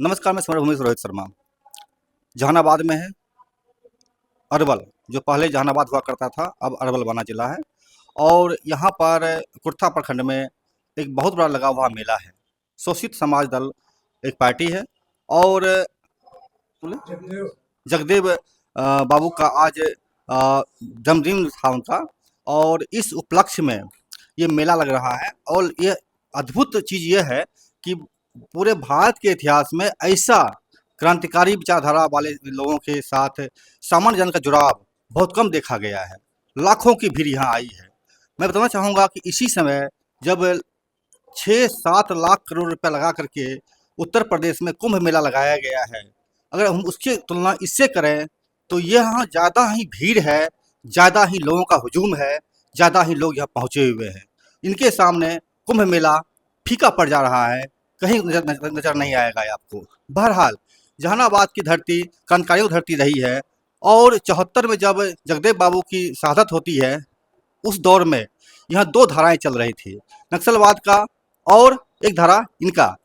नमस्कार, मैं स्मरण भूमि से रोहित शर्मा। जहानाबाद में है अरवल, जो पहले जहानाबाद हुआ करता था, अब अरवल बना जिला है। और यहाँ पर कुर्था प्रखंड में एक बहुत बड़ा लगा हुआ मेला है। शोषित समाज दल एक पार्टी है और बोले जगदेव बाबू का आज जन्मदिन था उनका। और इस उपलक्ष्य में ये मेला लग रहा है। और ये अद्भुत चीज़ ये है कि पूरे भारत के इतिहास में ऐसा क्रांतिकारी विचारधारा वाले लोगों के साथ सामान्य जन का जुड़ाव बहुत कम देखा गया है। लाखों की भीड़ यहाँ आई है। मैं बताना चाहूँगा कि इसी समय जब 6-7 लाख करोड़ रुपया लगा करके उत्तर प्रदेश में कुंभ मेला लगाया गया है, अगर हम उसकी तुलना इससे करें तो यहाँ ज़्यादा ही भीड़ है, ज़्यादा ही लोगों का हुजूम है, ज़्यादा ही लोग यहाँ पहुँचे हुए हैं। इनके सामने कुंभ मेला फीका पड़ जा रहा है, कहीं नज़र नहीं आएगा ये आपको। बहरहाल जहानाबाद की धरती क्रांतिकारियों की धरती रही है। और 74 में जब जगदेव बाबू की शहादत होती है, उस दौर में यहाँ 2 धाराएँ चल रही थी, नक्सलवाद का और एक धारा इनका।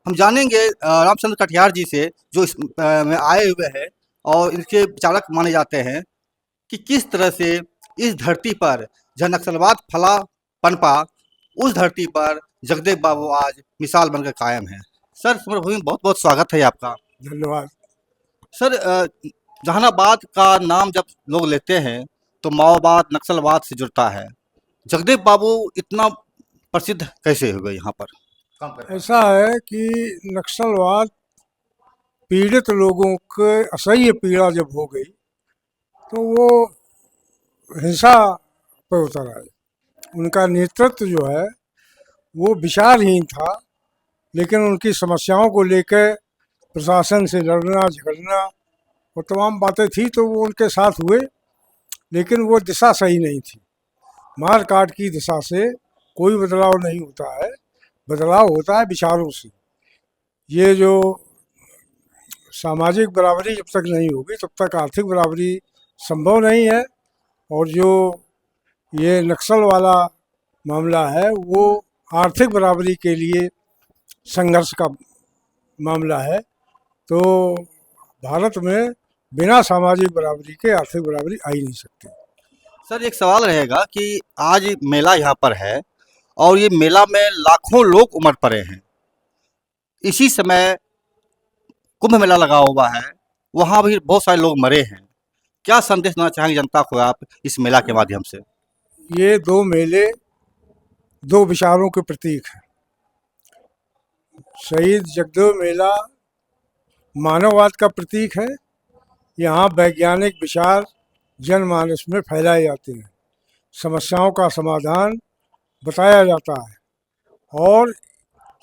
हम जानेंगे रामचंद्र कटियार जी से, जो इस में आए हुए हैं और इनके विचारक माने जाते हैं, कि किस तरह से इस धरती पर जहाँ नक्सलवाद फला पनपा, उस धरती पर जगदेव बाबू आज मिसाल बनकर कायम हैं। सर, समरभूमि में बहुत बहुत स्वागत है आपका। धन्यवाद। सर, जहानाबाद का नाम जब लोग लेते हैं तो माओवाद नक्सलवाद से जुड़ता है। जगदेव बाबू इतना प्रसिद्ध कैसे हुए यहाँ पर काम करके? ऐसा है कि नक्सलवाद पीड़ित लोगों के असह्य पीड़ा जब हो गई तो वो हिंसा पर उतर आए। उनका नेतृत्व जो है वो विचारहीन था, लेकिन उनकी समस्याओं को लेकर प्रशासन से लड़ना झगड़ना और तमाम बातें थी, तो वो उनके साथ हुए, लेकिन वो दिशा सही नहीं थी। मार काट की दिशा से कोई बदलाव नहीं होता है, बदलाव होता है विचारों से। ये जो सामाजिक बराबरी जब तक नहीं होगी तब तक आर्थिक बराबरी संभव नहीं है। और जो ये नक्सल वाला मामला है वो आर्थिक बराबरी के लिए संघर्ष का मामला है। तो भारत में बिना सामाजिक बराबरी के आर्थिक बराबरी आ ही नहीं सकती। सर, एक सवाल रहेगा कि आज मेला यहाँ पर है और ये मेला में लाखों लोग उमड़ पड़े हैं। इसी समय कुंभ मेला लगा हुआ है, वहाँ भी बहुत सारे लोग मरे हैं। क्या संदेश देना चाहेंगे जनता को आप इस मेला के माध्यम से? ये दो मेले दो विचारों के प्रतीक हैं। शहीद जगदेव मेला मानववाद का प्रतीक है। यहाँ वैज्ञानिक विचार जनमानस में फैलाए जाते हैं, समस्याओं का समाधान बताया जाता है और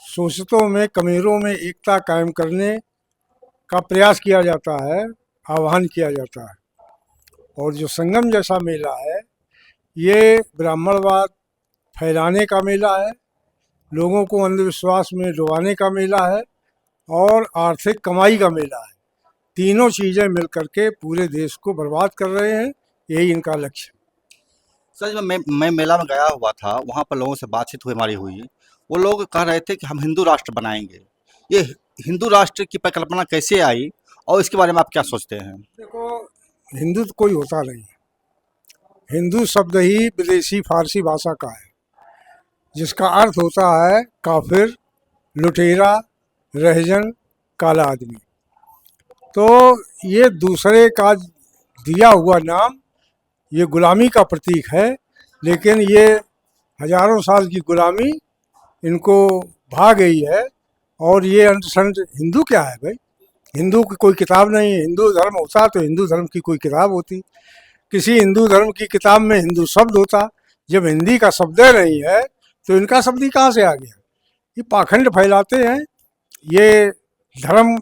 शोषितों में कमीरों में एकता कायम करने का प्रयास किया जाता है, आह्वान किया जाता है। और जो संगम जैसा मेला है ये ब्राह्मणवाद फैलाने का मेला है, लोगों को अंधविश्वास में डुबाने का मेला है और आर्थिक कमाई का मेला है। तीनों चीज़ें मिल करके पूरे देश को बर्बाद कर रहे हैं, यही इनका लक्ष्य है। सर, जब मैं मेला में गया हुआ था, वहाँ पर लोगों से बातचीत हुई हमारी हुई। वो लोग कह रहे थे कि हम हिंदू राष्ट्र बनाएंगे। ये हिंदू राष्ट्र की परिकल्पना कैसे आई और इसके बारे में आप क्या सोचते हैं? देखो, हिंदू तो कोई होता नहीं है। हिंदू शब्द ही विदेशी फारसी भाषा का है, जिसका अर्थ होता है काफिर, लुटेरा, रहजन, काला आदमी। तो ये दूसरे का दिया हुआ नाम ये गुलामी का प्रतीक है, लेकिन ये हजारों साल की गुलामी इनको भा गई है। और ये अंटशंट हिंदू क्या है भाई? हिंदू की कोई किताब नहीं है। हिंदू धर्म होता तो हिंदू धर्म की कोई किताब होती, किसी हिंदू धर्म की किताब में हिंदू शब्द होता। जब हिंदी का शब्द नहीं है तो इनका शब्द ही कहाँ से आ गया? ये पाखंड फैलाते हैं। ये धर्म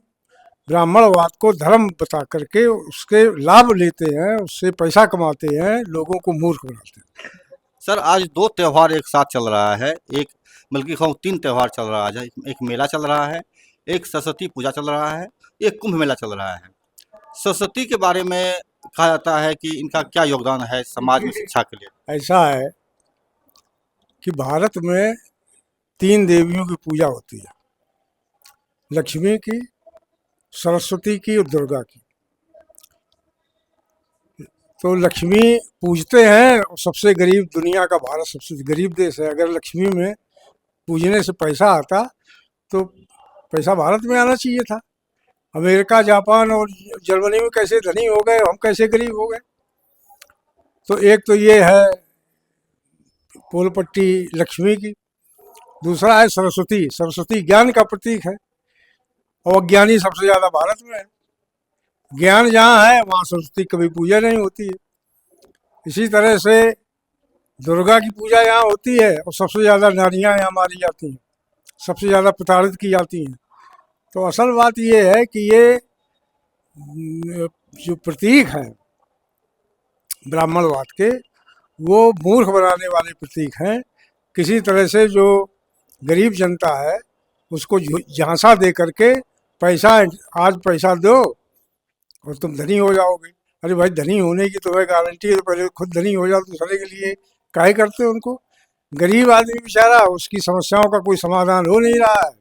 ब्राह्मणवाद को धर्म बता करके उसके लाभ लेते हैं, उससे पैसा कमाते हैं, लोगों को मूर्ख बनाते हैं। सर, आज 2 त्योहार एक साथ चल रहा है। एक बल्कि कहूँ 3 त्योहार चल रहा है। एक मेला चल रहा है, एक सरस्वती पूजा चल रहा है, एक कुंभ मेला चल रहा है। सरस्वती के बारे में कहा जाता है कि इनका क्या योगदान है समाज में शिक्षा के लिए? ऐसा है कि भारत में 3 देवियों की पूजा होती है, लक्ष्मी की, सरस्वती की और दुर्गा की। तो लक्ष्मी पूजते हैं, और सबसे गरीब दुनिया का भारत सबसे गरीब देश है। अगर लक्ष्मी में पूजने से पैसा आता तो पैसा भारत में आना चाहिए था। अमेरिका, जापान और जर्मनी में कैसे धनी हो गए, हम कैसे गरीब हो गए। तो एक तो ये है पोल पट्टी लक्ष्मी की। दूसरा है सरस्वती। सरस्वती ज्ञान का प्रतीक है, और अज्ञानी सबसे ज्यादा भारत में है। ज्ञान जहाँ है वहाँ सरस्वती कभी पूजा नहीं होती है। इसी तरह से दुर्गा की पूजा यहाँ होती है, और सबसे ज्यादा नारियाँ यहाँ मारी जाती हैं, सबसे ज्यादा प्रताड़ित की जाती हैं। तो असल बात ये है कि ये जो प्रतीक हैं ब्राह्मणवाद के, वो मूर्ख बनाने वाले प्रतीक हैं। किसी तरह से जो गरीब जनता है उसको झांसा दे करके पैसा, आज पैसा दो और तुम धनी हो जाओगे। अरे भाई, धनी होने की तुम्हें गारंटी है तो पहले खुद धनी हो जाओ, दूसरे के लिए काहे करते हो उनको। गरीब आदमी बेचारा, उसकी समस्याओं का कोई समाधान हो नहीं रहा है।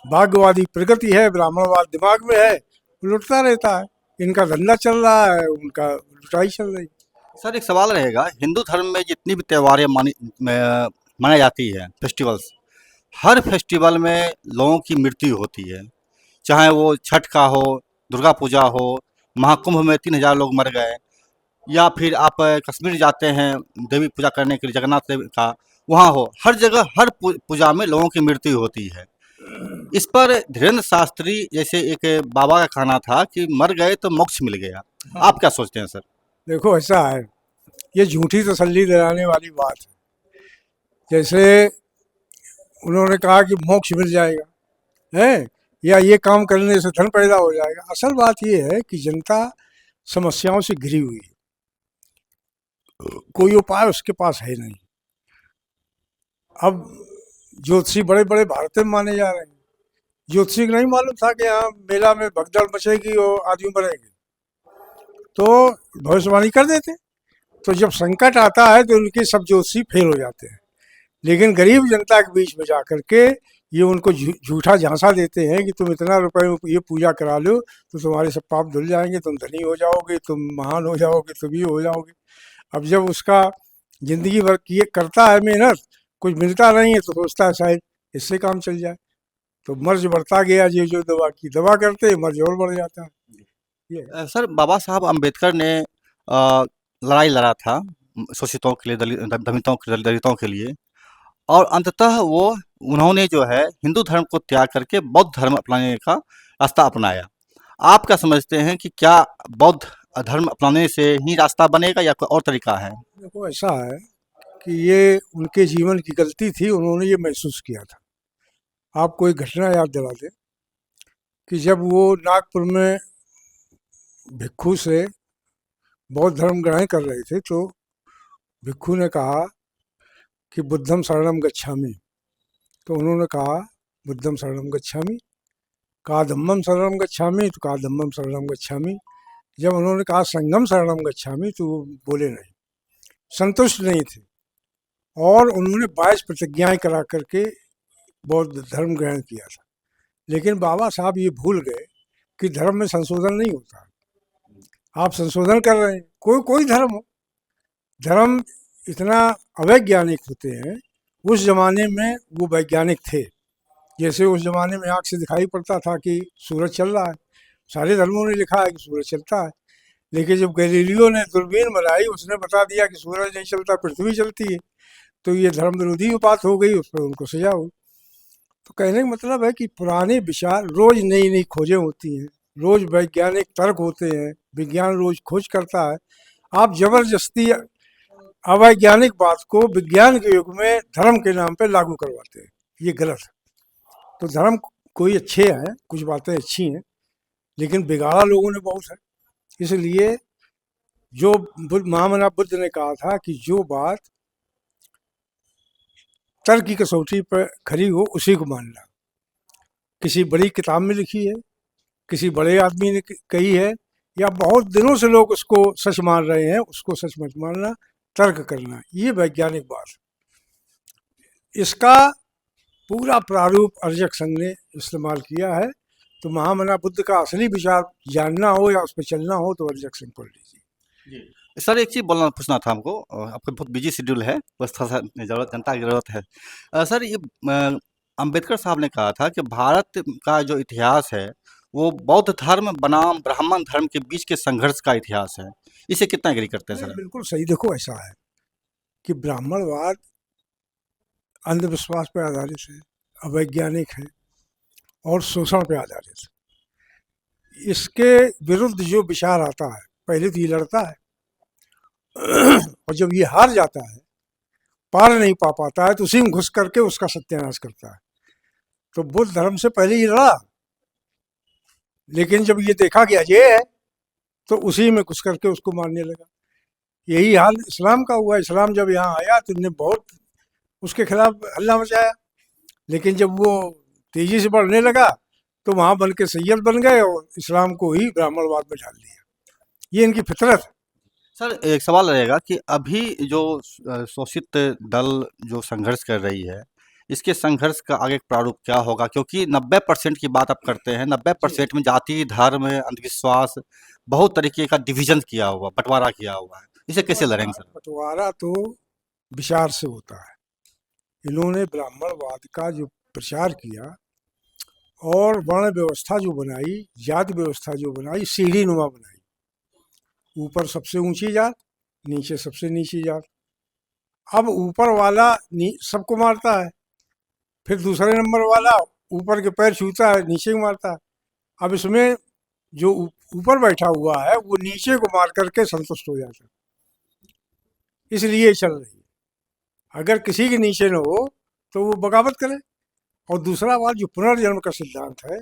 भाग्यवादी प्रगति है, ब्राह्मणवाद दिमाग में है, लुटता रहता है। इनका धंधा चल रहा है, उनका लुटाई चल रही है। सर, एक सवाल रहेगा, हिंदू धर्म में जितनी भी त्योहारें मनाई जाती है, फेस्टिवल्स, हर फेस्टिवल में लोगों की मृत्यु होती है। चाहे वो छठ का हो, दुर्गा पूजा हो, महाकुंभ में 3,000 लोग मर गए, या फिर आप कश्मीर जाते हैं देवी पूजा करने के लिए, जगन्नाथ देवी का, वहाँ हो, हर जगह हर पूजा में लोगों की मृत्यु होती है। इस पर धीरेन्द्र शास्त्री जैसे एक बाबा का कहना था कि मर गए तो मोक्ष मिल गया। आप क्या सोचते हैं सर? देखो, ऐसा है, ये झूठी तसल्ली दिलाने वाली बात है। जैसे उन्होंने कहा कि मोक्ष मिल जाएगा है, या ये काम करने से धन पैदा हो जाएगा। असल बात ये है कि जनता समस्याओं से घिरी हुई है, कोई उपाय उसके पास है नहीं। अब ज्योतिषी बड़े बड़े भारत में माने जा रहे हैं। ज्योतिषी को नहीं मालूम था कि यहाँ मेला में भगदड़ मचेगी और आदमी मरेंगे, तो भविष्यवाणी कर देते। तो जब संकट आता है तो उनके सब ज्योतिषी फेल हो जाते हैं। लेकिन गरीब जनता के बीच में जाकर के ये उनको झूठा झांसा देते हैं कि तुम इतना रुपए में ये पूजा करा लो तो तुम्हारे सब पाप धुल जाएंगे, तुम धनी हो जाओगे, तुम महान हो जाओगे, तुम ये हो जाओगे। अब जब उसका जिंदगी भर किए करता है मेहनत, कुछ मिलता नहीं है, तो सोचता है शायद इससे काम चल जाए। तो मर्ज बढ़ता गया, ये जो दवा की दवा करते हैं मर्ज और बढ़ जाता है। ये सर, बाबा साहब अम्बेडकर ने लड़ाई लड़ा था शोषितों के लिए, दलितों के लिए, और अंततः उन्होंने जो है हिंदू धर्म को त्याग करके बौद्ध धर्म अपनाने का रास्ता अपनाया। आप क्या समझते हैं कि क्या बौद्ध धर्म अपनाने से ही रास्ता बनेगा या कोई और तरीका है? देखो, ऐसा है कि ये उनके जीवन की गलती थी, उन्होंने ये महसूस किया था। आपको एक घटना याद दिला दें कि जब वो नागपुर में भिक्खू से बौद्ध धर्म ग्रहण कर रहे थे, तो भिक्खू ने कहा कि बुद्धम शरणम गच्छामि। तो उन्होंने कहा बुद्धम शरणम गच्छामि। कहा धम्मम शरणम गच्छामि, तो कहा धम्मम शरणम गच्छामि। जब उन्होंने कहा संगम शरणम गच्छामि तो वो बोले नहीं, संतुष्ट नहीं थे, और उन्होंने 22 प्रतिज्ञाएं करा करके बौद्ध धर्म ग्रहण किया था। लेकिन बाबा साहब ये भूल गए कि धर्म में संशोधन नहीं होता। आप संशोधन कर रहे हैं, कोई कोई धर्म हो, धर्म इतना अवैज्ञानिक होते हैं। उस जमाने में वो वैज्ञानिक थे। जैसे उस जमाने में आँख से दिखाई पड़ता था कि सूरज चल रहा है, सारे धर्मों ने लिखा है कि सूरज चलता है। लेकिन जब गैलीलियो ने दूरबीन बनाई, उसने बता दिया कि सूरज नहीं चलता, पृथ्वी चलती है, तो ये धर्म विरोधी बात हो गई, उस पर उनको सजा हुई। तो कहने का मतलब है कि पुराने विचार, रोज नई नई खोजें होती हैं, रोज वैज्ञानिक तर्क होते हैं, विज्ञान रोज खोज करता है। आप जबरदस्ती अवैज्ञानिक बात को विज्ञान के युग में धर्म के नाम पे लागू करवाते हैं, ये गलत है। तो धर्म कोई अच्छे हैं, कुछ बातें अच्छी हैं, लेकिन बिगाड़ा लोगों ने बहुत है। इसलिए जो महामना बुद्ध ने कहा था कि जो बात तर्क की कसौटी पर खड़ी हो उसी को मानना। किसी बड़ी किताब में लिखी है, किसी बड़े आदमी ने कही है, या बहुत दिनों से लोग उसको सच मान रहे हैं, उसको सच मत मानना, तर्क करना, ये वैज्ञानिक बात है। इसका पूरा प्रारूप अर्जक संघ ने इस्तेमाल किया है। तो महामना बुद्ध का असली विचार जानना हो या उस पर चलना हो तो अरिजक सिंह पढ़ लीजिए। जी। सर एक चीज़ बोलना पूछना था हमको, आपका बहुत बिजी शेड्यूल है, बस थोड़ा सा जरूरत जनता की ज़रूरत है। सर ये अम्बेडकर साहब ने कहा था कि भारत का जो इतिहास है वो बौद्ध धर्म बनाम ब्राह्मण धर्म के बीच के संघर्ष का इतिहास है। इसे कितना एग्री करते हैं नहीं, सर? बिल्कुल सही। देखो ऐसा है कि ब्राह्मणवाद अंधविश्वास पर आधारित है, अवैज्ञानिक है और शोषण पर आधारित है। इसके विरुद्ध जो विचार आता है पहले तो ये लड़ता है और जब ये हार जाता है, पार नहीं पा पाता है, तो उसी में घुस करके उसका सत्यानाश करता है। तो बुद्ध धर्म से पहले ये लड़ा, लेकिन जब ये देखा कि अजय है तो उसी में घुस करके उसको मारने लगा। यही हाल इस्लाम का हुआ। इस्लाम जब यहाँ आया तो इन्हें बहुत उसके खिलाफ हल्ला मचाया, लेकिन जब वो तेजी से बढ़ने लगा तो वहाँ बन के सैयद बन गए और इस्लाम को ही ब्राह्मणवाद में डाल दिया। ये इनकी फितरत है। सर एक सवाल रहेगा कि अभी जो शोषित दल जो संघर्ष कर रही है, इसके संघर्ष का आगे प्रारूप क्या होगा? क्योंकि 90% की बात आप करते हैं, 90% में जाति, धर्म, अंधविश्वास, बहुत तरीके का डिवीजन किया हुआ, बंटवारा किया हुआ है। इसे कैसे लड़ेंगे सर? बंटवारा तो विचार से होता है। इन्होंने ब्राह्मणवाद का जो प्रचार किया और वर्ण व्यवस्था जो बनाई, जाति व्यवस्था जो बनाई, सीढ़ी नुमा बनाई। ऊपर सबसे ऊंची जात, नीचे सबसे नीची जात। अब ऊपर वाला सबको मारता है, फिर दूसरे नंबर वाला ऊपर के पैर छूता है, नीचे को मारता है। अब इसमें जो ऊपर बैठा हुआ है वो नीचे को मार करके संतुष्ट हो जाता है, इसलिए चल रही है। अगर किसी के नीचे न हो तो वो बगावत करे। और दूसरा बात, जो पुनर्जन्म का सिद्धांत है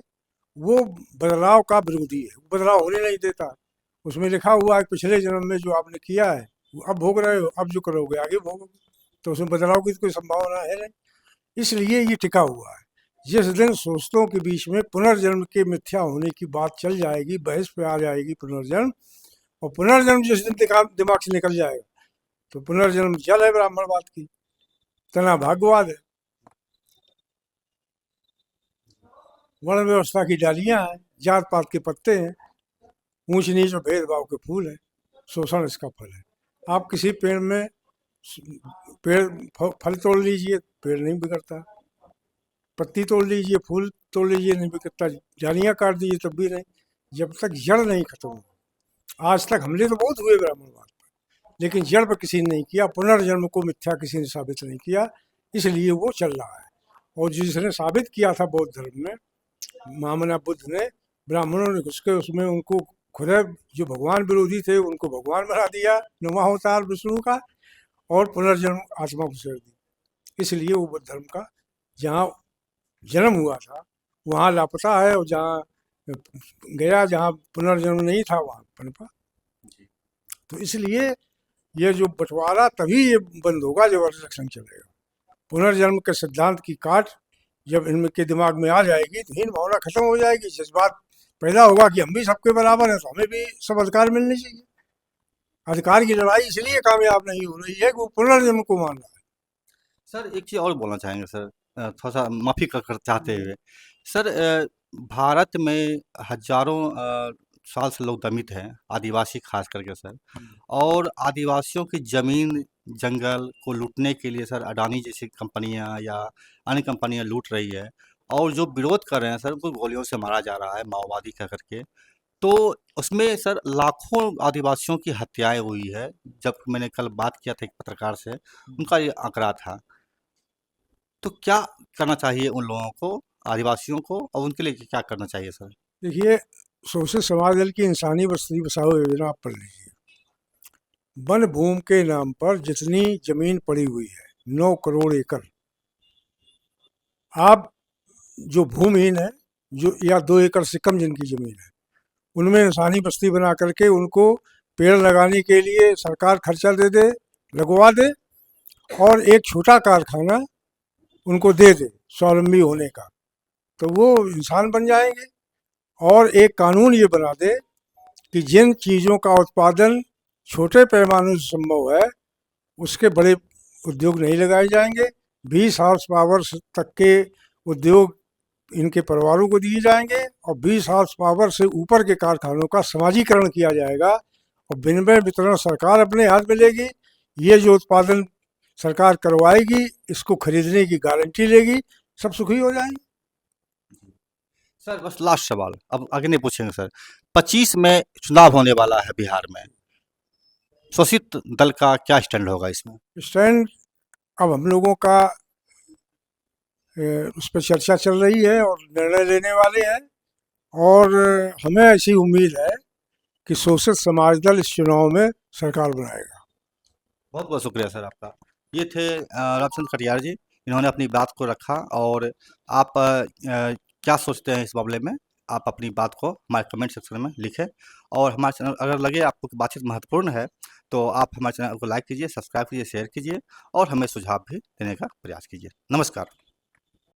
वो बदलाव का विरोधी है, बदलाव होने नहीं देता। उसमें लिखा हुआ है पिछले जन्म में जो आपने किया है वो अब भोग रहे हो, अब जो करोगे आगे भोगोगे, तो उसमें बदलाव की तो कोई संभावना है नहीं। इसलिए ये टिका हुआ है। जिस दिन सोचतों के बीच में पुनर्जन्म के मिथ्या होने की बात चल जाएगी, बहस पे आ जाएगी पुनर्जन्म, और पुनर्जन्म जिस दिन दिमाग से निकल जाएगा तो पुनर्जन्म जल है ब्राह्मणवाद की, तना भाग्यवाद है। वर्ण व्यवस्था की डालियां हैं, जात पात के पत्ते हैं, ऊंच नीच और भेदभाव के फूल हैं, शोषण इसका फल है। आप किसी पेड़ में पेड़ फल तोड़ लीजिए, पेड़ नहीं बिगड़ता। पत्ती तोड़ लीजिए, फूल तोड़ लीजिए, नहीं बिगड़ता। डालियां काट दीजिए तब भी नहीं, जब तक जड़ नहीं खत्म हो। आज तक हमले तो बहुत हुए ब्राह्मणवाद पर, लेकिन जड़ पर किसी ने नहीं किया। पुनर्जन्म को मिथ्या किसी ने साबित नहीं किया, इसलिए वो चल रहा है। और जिसने साबित किया था बौद्ध धर्म में, महामना बुद्ध ने, ब्राह्मणों ने घुस के उसमें उनको खुदा जो भगवान विरोधी थे उनको भगवान बना दिया, नौवां अवतार विष्णु का, और पुनर्जन्म आत्मा को छेड़ दी। इसलिए वो बुद्ध धर्म का जहाँ जन्म हुआ था वहाँ लापता है, और जहाँ गया जहाँ पुनर्जन्म नहीं था वहाँ पनपा। तो इसलिए ये जो बंटवारा तभी ये बंद होगा जब अरिजक संघ चलेगा। पुनर्जन्म के सिद्धांत की काट जब इनके दिमाग में आ जाएगी तो हीन भावना खत्म हो जाएगी। जज्बात पैदा होगा कि हम भी सबके बराबर हैं, तो हमें भी सब अधिकार मिलने चाहिए। अधिकार की लड़ाई इसलिए कामयाब नहीं हो रही है कि वो पुनर्जन्म को मान रहा है। सर एक चीज़ और बोलना चाहेंगे सर, थोड़ा सा माफ़ी कर चाहते हुए सर, भारत में हजारों साल से लोग दमित हैं, आदिवासी खास करके सर, और आदिवासियों की ज़मीन जंगल को लूटने के लिए सर अडानी जैसी कंपनियां या अन्य कंपनियां लूट रही है, और जो विरोध कर रहे हैं सर उनको गोलियों से मारा जा रहा है, माओवादी कह करके। तो उसमें सर लाखों आदिवासियों की हत्याएं हुई है। जब मैंने कल बात किया था एक पत्रकार से, उनका ये आंकड़ा था। तो क्या करना चाहिए उन लोगों को, आदिवासियों को, और उनके लिए क्या करना चाहिए सर? देखिए, शोषित समाज दल की इंसानी बस्ती बसाओ योजना आप पढ़ लीजिए। वन भूमि के नाम पर जितनी जमीन पड़ी हुई है 9 करोड़ एकड़, आप जो भूमिहीन है, जो या 2 एकड़ से कम जिनकी जमीन है, उनमें इंसानी बस्ती बना करके उनको पेड़ लगाने के लिए सरकार खर्चा दे दे, लगवा दे, और एक छोटा कारखाना उनको दे दे स्वावलंबी होने का, तो वो इंसान बन जाएंगे। और एक कानून ये बना दे कि जिन चीज़ों का उत्पादन छोटे पैमाने से संभव है उसके बड़े उद्योग नहीं लगाए जाएंगे। 20 हॉर्स पावर तक के उद्योग इनके परिवारों को दिए जाएंगे और 20 हॉर्स पावर से ऊपर के कारखानों का समाजीकरण किया जाएगा और विनिमय वितरण सरकार अपने हाथ में लेगी। ये जो उत्पादन सरकार करवाएगी, इसको खरीदने की गारंटी लेगी, सब सुखी हो जाएंगे। सर बस लास्ट सवाल, अब आगे नहीं पूछेंगे सर। 25 में चुनाव होने वाला है बिहार में, शोषित दल का क्या स्टैंड होगा इसमें? स्टैंड अब हम लोगों का उस पर चर्चा चल रही है और निर्णय लेने वाले हैं और हमें ऐसी उम्मीद है कि शोषित समाज दल इस चुनाव में सरकार बनाएगा। बहुत बहुत शुक्रिया सर आपका। ये थे रामचंद्र कटियार जी, इन्होंने अपनी बात को रखा। और आप क्या सोचते हैं इस मामले में, आप अपनी बात को हमारे कमेंट सेक्शन में लिखें। और हमारे चैनल अगर लगे आपको कि बातचीत महत्वपूर्ण है तो आप हमारे चैनल को लाइक कीजिए, सब्सक्राइब कीजिए, शेयर कीजिए और हमें सुझाव भी देने का प्रयास कीजिए। नमस्कार।